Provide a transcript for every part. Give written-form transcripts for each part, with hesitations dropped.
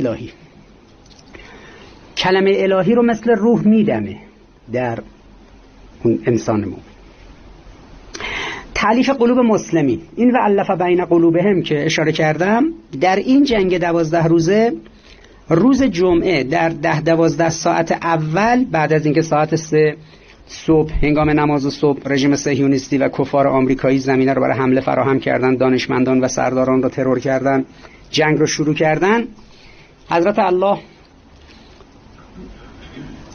الهی. کلمه الهی رو مثل روح میدمه در اون انسان ما. تألیف قلوب مسلمین، این و الف بین قلوبهم که اشاره کردم، در این جنگ 12 روزه روز جمعه در 10-12 ساعت اول بعد از اینکه ساعت 3 صبح هنگام نماز صبح رژیم صهیونیستی و کفار آمریکایی زمینه رو برای حمله فراهم کردن، دانشمندان و سرداران رو ترور کردن، جنگ رو شروع کردن، حضرت الله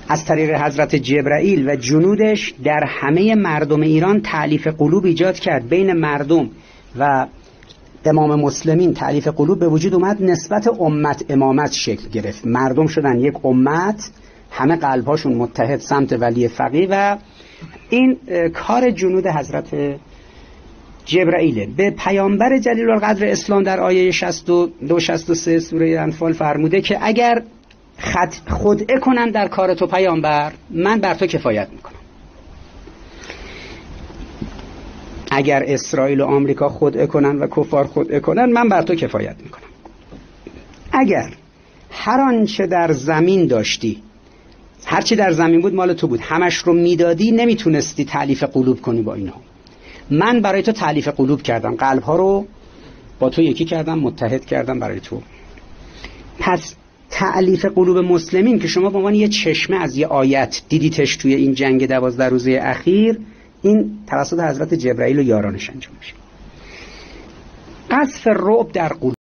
از طریق حضرت جبرائیل و جنودش در همه مردم ایران تألیف قلوب ایجاد کرد. بین مردم و امام مسلمین تألیف قلوب به وجود اومد، نسبت امت امامت شکل گرفت، مردم شدن یک امت، همه قلبهاشون متحد سمت ولی فقیه و این کار جنود حضرت جبرائیل. به پیامبر جلیل القدر اسلام در آیه 62-63 سوره انفال فرموده که اگر خدعه کنن در کار تو پیامبر، من بر تو کفایت میکنم. اگر اسرائیل و آمریکا خدعه کنن و کفار خدعه کنن، من بر تو کفایت میکنم. اگر هر آنچه در زمین داشتی، هر چی در زمین بود مال تو بود، همش رو میدادی، نمیتونستی تألیف قلوب کنی با اینا، من برای تو تألیف قلوب کردم، قلبها رو با تو یکی کردم، متحد کردم برای تو. پس تألیف قلوب مسلمین که شما به عنوان یه چشمه از یه آیت دیدیتش توی این جنگ 12 روزه اخیر، این توسط حضرت جبرائیل و یارانش انجام میشه. قذف رعب در قلوب.